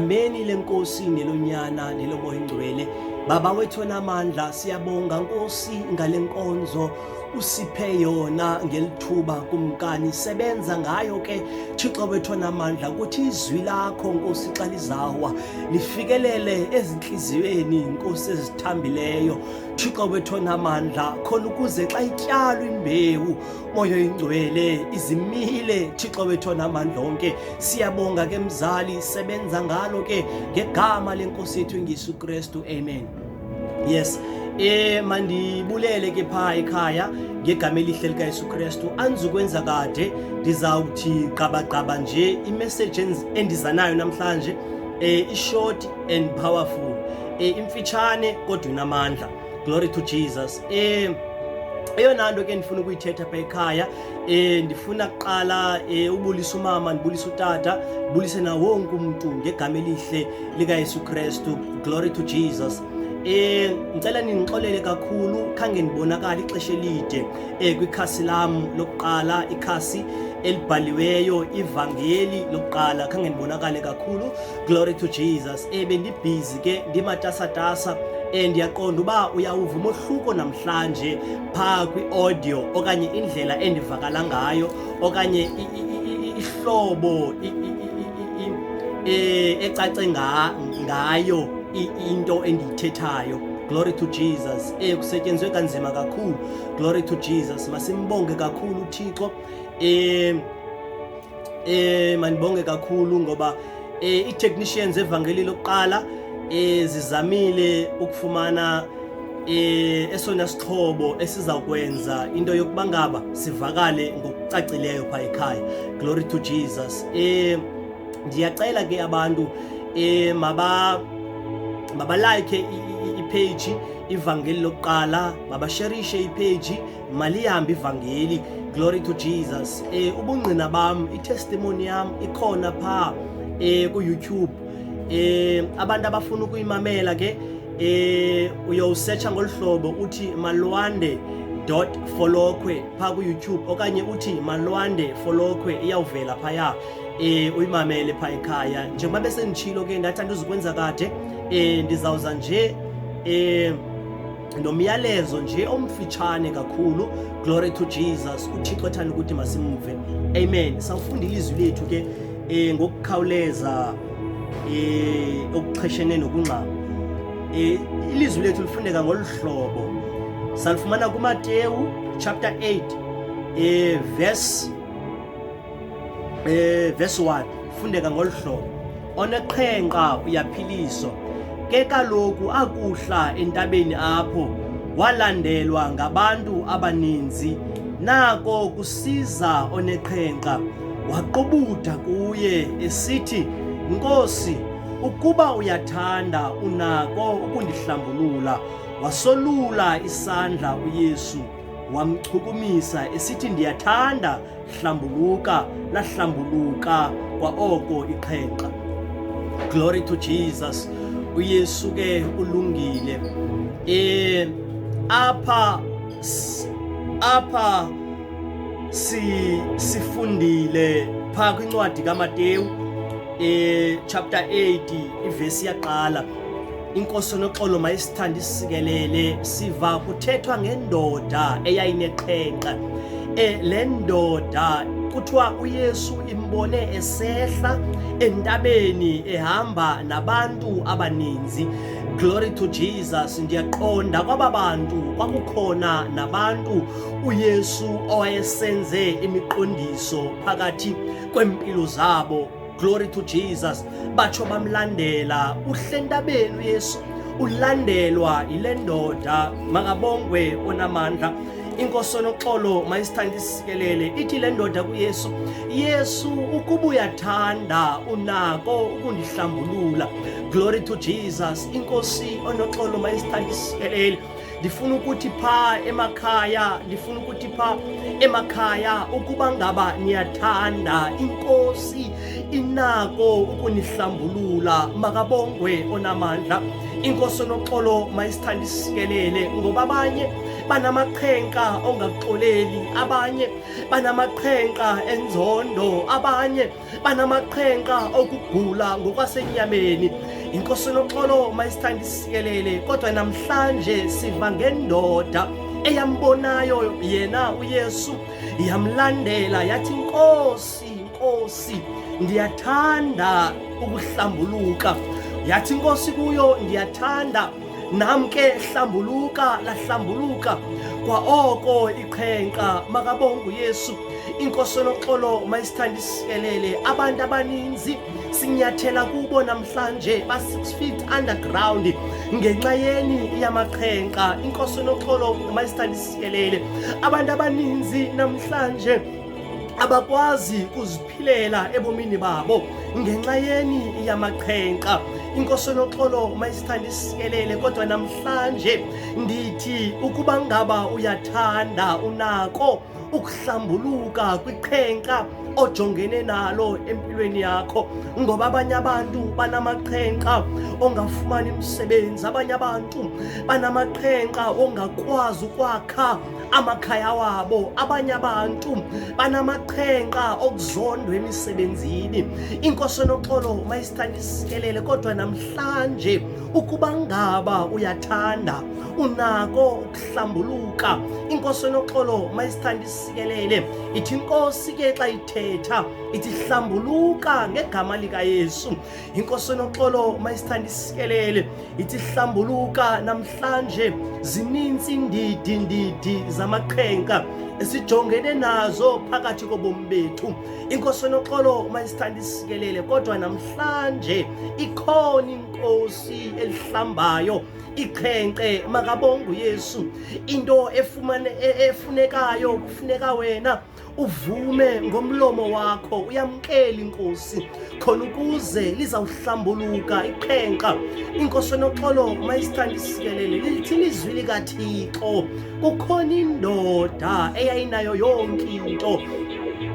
Ameni lenkosi nelonyana nelomoya ingcwele. Baba wethu onamandla, siyabonga Nkosi ngalenkonzo usiphe yona ngelithuba kumkani. Sebenza ngayo ke Thixo wethu onamandla ukuthi izwi lakho Nkosi xa lizawa lifikelele ezinhliziyweni Nkosi ezithambileyo. Thixo wethu onamandla khona ukuze xa ityalwa imbewu moya ingcwele izimile Thixo wethu onamandla onke. Siyabonga ke mzali, sebenza ngalo ke ngegama lenkosi yethu uYesu Kristu, amen. Yes, mandibulele ke pha ekhaya ngegama elihle lika Yesu Kristu. Anzukwenza kade ndizawuthi gqabagqaba nje i-message endiza nayo namhlanje, i-short and powerful, imfitshane kodwa inamandla. Glory to Jesus. Eyona nto ke ndifuna ukuyithetha pha ekhaya, ndifuna kuqala ubulisa umama, ndibulisa utata, ndibulise na wonke umuntu ngegama elihle lika Yesu Kristu. Glory to Jesus. Ngicela ningixolele kakhulu khange ndibonakala ixesha elide kwikhasi lam lokuqala, ikhasi elibhaliweyo ivangeli lokuqala, khange ndibonakale kakhulu. Glory to Jesus. Bendibhizi ke ndimatasatasa. Ndiyaqonda uba uyawuva umohluko namhlanje phaa kwi-audio okanye indlela endivakala ngayo okanye ihlobo ecace ngayo into endiyithethayo. Glory to Jesus. Kusetyenzwe kanzima kakhulu. Glory to Jesus. Masimbonge kakhulu uThixo. Mandibonge kakhulu ngoba i-technicians evangeli lokuqala zizamile ukufumana esona sixhobo esizawukwenza into yokuba ngaba sivakale ngokucacileyo phaa ekhaya. Glory to Jesus. Ndiyacela ke abantu mabalike ipage ivangeli lokuqala, mabasherishe ipage mayihambembe ivangeli. Glory to Jesus. Ubungqina bam, i-testimony yam ikhona phaa ku-YouTube. Abantu abafuna ukuyimamela ke uyowusearcha ngolu hlobo uthi malwande.folokwe phaa ku-YouTube okanye uthi malwande folokwe, iyawuvela phaya uyimamele phaa ekhaya. Njengoba bese nditshilo ke ndathi andizukwenza kade, ndizawuza nje nomyalezo nje omfitshane kakhulu. Glory to Jesus. uThixo ethanda ukuthi masimuve, amen. Sawufunda ilizwi lethu ke ngokukhawuleza okuxheshene nokungqama. Ilizwi lethu lifundeka ngolu hlobo, salifumana kuMateyu chapter 8 verse 1. Fundeka ngolu hlobo. Oneqhenqa uyaphiliswa, ke kaloku akuhla entabeni apho walandelwa ngabantu abaninzi. Nako kusiza oneqhenqa waqubutha kuye esithi, Nkosi, ukuba uyathanda unako ukundihlambulula. Wasolula isandla uYesu wamchukumisa esithi, ndiyathanda, hlambuluka. Lahlambuluka kwa oko iqhenqa. Glory to Jesus. uYesu ke ulungile. Apha sifundile phaa kwincwadi kaMateyu chapter 8 ivesi yaqala. Inkosi noxolo mayisithande inisikelele. Siva kuthethwa ngendoda eyayineqhenqa. Le ndoda kuthiwa uYesu imbone esehla entabeni ehamba nabantu abaninzi. Glory to Jesus. Ndiyaqonda kwaba bantu kwakukhona nabantu uYesu owayesenze imiqondiso phakathi kwempilo zabo. Glory to Jesus. Batsho bamlandela. Uhle entabeni uYesu, ulandelwa ile ndoda. Makabongwe onamandla. Inkosi noxolo mayisithande inisikelele. Ithi le ndoda kuYesu, Yesu, ukuba uyathanda unako ukundihlambulula. Glory to Jesus. Inkosi onoxolo mayisithande inisikelele. ndifuna ukuthi pha emakhaya ukuba ngaba niyathanda inkosi inako ukunihlambulula. Makabongwe onamandla. Inkosi noxolo mayisithanda isikelele, ngoba abanye banamaqhenqa ongaxoleli, abanye banamaqhenqa enzondo, abanye banamaqhenqa okugula ngokwasenyameni. Inkosi noxolo mayisithanda isikelele, kodwa namhlanje siva ngendoda eyambonayo yena uYesu, yamlandela yathi, Nkosi, ndiyathanda ukuhlambuluka. Yathi inkosi kuyo, ndiyathanda namke hlambuluka. Lahlambuluka kwa oko iqhenqa. Makabongwe uYesu. Inkosi noxolo mayisithanda isikelele, abantu abaninzi sinyathela kubo namhlanje ba-6 feet underground ngenxa yeni yamaqhenqa. Inkosi noxolo mayisithanda isikelele, abantu abaninzi namhlanje abakwazi ukuziphilela ebomini babo ngenxa yeni yamaqhenqa. Inkosi noxolo mayisithanda isikelele, kodwa namhlanje ndithi ukuba ngaba uyathanda, unako ukuhlambuluka kwiqhenqa ojongene nalo empilweni yakho, ngoba abanye abantu banamaqhenqa ongafumani umsebenzi, abanye abantu banamaqhenqa ongakwazi ukwakha amakhaya wabo, abanye abantu banamaqhenqa okuzondwa emisebenzini. Inkosi noxolo mayisithanda isikelele, kodwa namhlanje ukuba ngaba uyathanda, unako ukuhlambuluka. Inkosi noxolo mayisithanda isikelele, ithi inkosi ke xa ithetha ithi hlambuluka ngegama likaYesu. Inkosi noxolo mayisithanda isikelele, ithi hlambuluka. Namhlanje zininzi indidi zamaqhenqa esijongene nazo phakathi kobomi bethu. Inkosi noxolo mayisithanda isikelele, kodwa namhlanje ikhona inkosi elihlambayo iqhenqe. Makabongwe uYesu. Into efunekayo, kufuneka wena uvume ngomlomo wakho, uyamkela inkosi khona ukuze lizawuhlambuluka iqhenqa. Inkosi noxolo mayisithanda isikelele, lithi ilizwi likaThixo, kukhona indoda eyayinayo yonke into.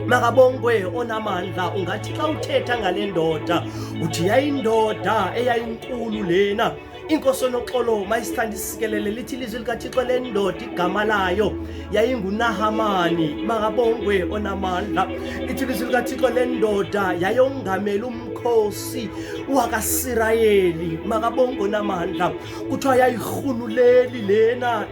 Makabongwe onamandla. Ungathi xa uthetha ngale ndoda uthi yayindoda eyayinkulu lena. Inkosi noxolo mayisithanda isikelele, lithi ilizwi likaThixo, le ndoda igama layo yayinguNahamani. Makabongwe onamandla. Lithi ilizwi likaThixo, le ndoda yayongamela umkhosi wakaSirayeli. Makabongwe onamandla. Kuthiwa yayirhunuleli lena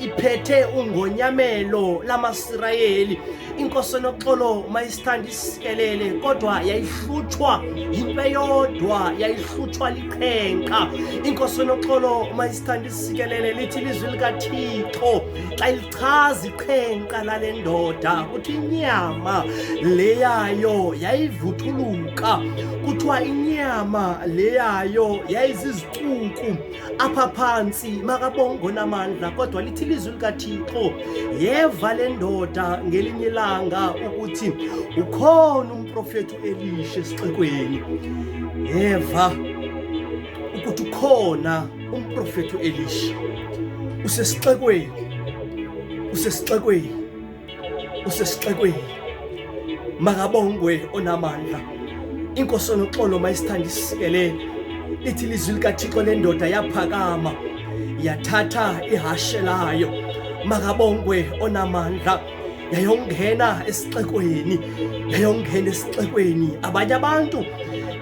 iphethe ungonyamelo lamaSirayeli. Inkosi noxolo mayisithanda isikelele, kodwa yayihlutshwa yinto eyodwa, yayihlutshwa liqhenqa. Inkosi noxolo mayisithanda isikelele, lithi ilizwi likaThixo xa ilichaza iqhenqa lale ndoda, kuthi inyama leyayo yayivuthuluka. Kuthiwa inyama leyayo yayizizicuku apha phantsi. Makabongwe onamandla. Kodwa lithi ilizwi likaThixo, yeva le ndoda ngelinye ilanga ukuthi ukhona umprofethi uElisha esixekweni. Yeva ukuthi ukhona umprofethi uElisha usesixekweni. Makabongwe onamandla. Inkosi noxolo mayisithanda isikelele, lithi ilizwi likaThixo, le ndoda yaphakama yathatha ihashe layo. Makabongwe onamandla. Yayongena esixekweni. Abanye abantu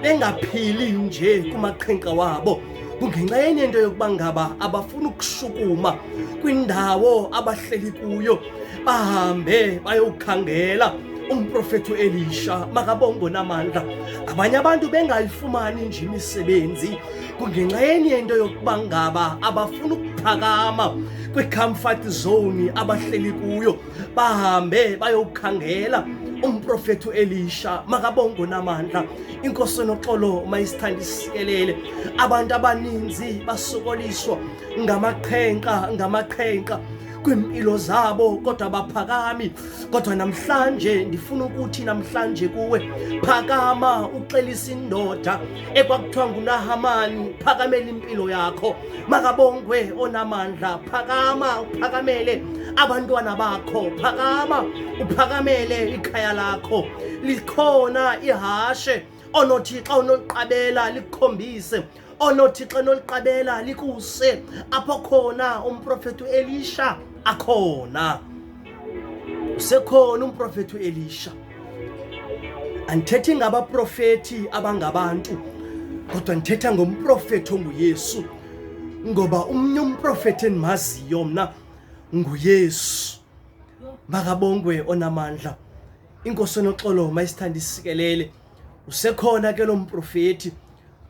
bengaphili nje kumaqhenqa wabo kungenxa yenye into yokuba ngaba abafuna ukushukuma kwindawo abahleli kuyo, bahambe bayokhangela umprofethi uElisha. Makabongwe onamandla. Abanye abantu bengayifumani nje imisebenzi kungenxa yenye into yokuba ngaba abafuna ukuphakama kwi-comfort zone abahleli kuyo, bahambe bayokhangela umprofethi uElisha. Makabongwe onamandla. Inkosi noxolo mayisithanda isikelele, abantu abaninzi basokoliswa ngamaqhenqa. kwimpilo zabo kodwa baphakami. Kodwa namhlanje ndifuna ukuthi namhlanje kuwe phakama uxelisa indoda ekwakuthiwa nguNahamani, phakamela impilo yakho. Makabongwe onamandla, phakama uphakamele abantwana bakho, phakama uphakamele ikhaya lakho. Likhona ihashe onothi xa unoliqabela likukhombise, onothi xa unoliqabela likuse apho khona umprofeti Elisha akhona. Usekhona umprofeti Elisha. Andithethi ngabaprofeti abangabantu, kodwa ndithetha ngomprofeti onguYesu, ngoba umnye umprofeti endimaziyo mna nguYesu. Makabongwe onamandla. Inkosi noxolo mayisithanda isikelele. Usekhona ke lo mprofeti,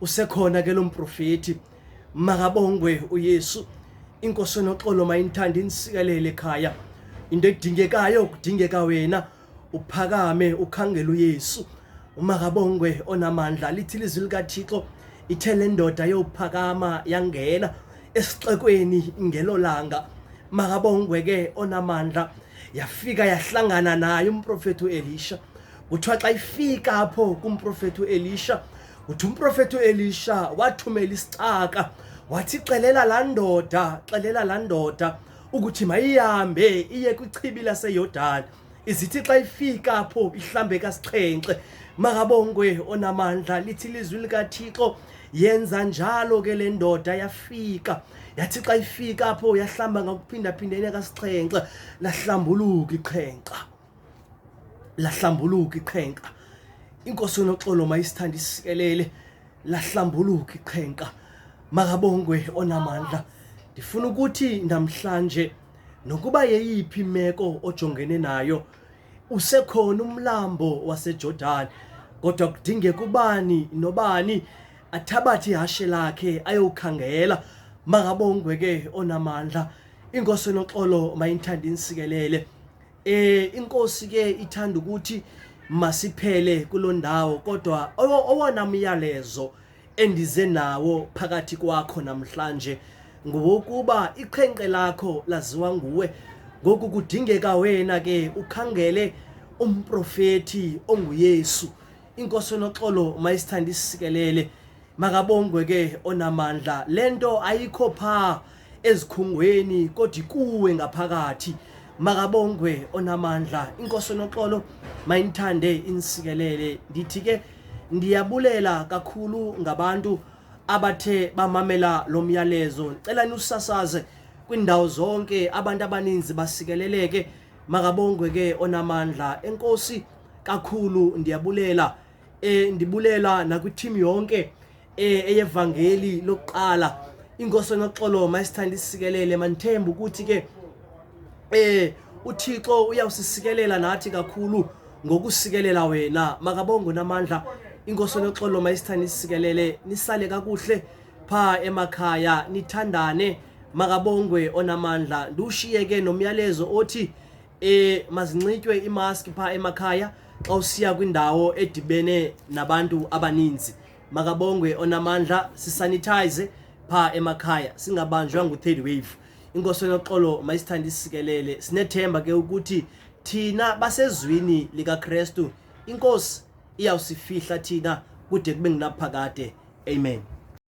usekhona ke lo mprofeti. Makabongwe uYesu. Inkosi noxolo mayinithanda inisikelele ekhaya. Into edingekayo kudingeka wena uphakame ukhangele uYesu. Makabongwe onamandla. Lithi ilizwi likaThixo ithe le ndoda yophakama yangena esixekweni ngelo langa. Makabongwe ke onamandla. Yafika yahlangana naye umprofeti Elisha. Kuthiwa xa ifika apho kumprofeti Elisha, uthi umprofeti Elisha wathumela isicaka, wathi xelela la ndoda ukuthi mayihambe iye kwichibi laseYordani. Izithi xa ifika apho ihlambe kasixhenxe. Makabongwe onamandla. Lithi ilizwi likaThixo yenza njalo ke le ndoda yafika. Yathi xa ifika apho yahlamba ngokuphindaphindene kasixhenxe, lahlambuluka ixhenqa. Lahlambuluka ixhenqa. Inkosi noxolo mayisithanda isikelele. Lahlambuluka ixhenqa. Makabongwe onamandla. Ndifuna ukuthi namhlanje nokuba yeyiphi imeko ojongene nayo, usekhona umlambo waseJordani, kodwa kudingeka ubani nobani athabathe ihashe lakhe ayokhangela. Makabongwe ke onamandla. Inkosi noxolo mayinithanda inisikelele. Inkosi ke ithanda ukuthi masiphele kulondawo, kodwa owona myalezo endize nawo phakathi kwakho namhlanje ngokuba ixhenqe lakho laziwa nguwe. Ngoku kudingeka wena ke ukhangele umprofeti onguYesu. Inkosi noxolo mayisithanda isikelele. Makabongwe ke onamandla. Lento ayikho pha ezikhungweni kodwa kuwe ngaphakathi. Makabongwe onamandla. Inkosi noxolo mayinithande inisikelele. Ndithi ke ndiyabulela kakhulu ngabantu abathe bamamela lo myalezo. Cela niusasaze kwindawo zonke, abantu abaninzi basikeleleke. Makabongwe ke onamandla. Enkosi kakhulu ndiyabulela. Ndibulela nakwiteam yonke eyevangeli lokuqala. Inkosi noxolo mayisithanda isikelele. Manithemba ukuthi ke uThixo uyawusisikelela nathi kakhulu ngokusikelela wena. Makabongwe namandla. Inkosi noxolo mayisithanda isikelele. Nisale kakuhle pha emakhaya, nithandane. Makabongwe onamandla. Ndushiye ke nomyalezo othi mazincitywe imask pha emakhaya xa usiya kwindawo edibene nabantu abaninzi. Makabongwe onamandla. Sisanitize pha emakhaya singabanjwa ngu-third wave. Inkosi noxolo mayisithanda isikelele. Sinethemba ke ukuthi thina basezwini likaKristu inkosi iyawusifihla thina kude kube ngunaphakade. Amen.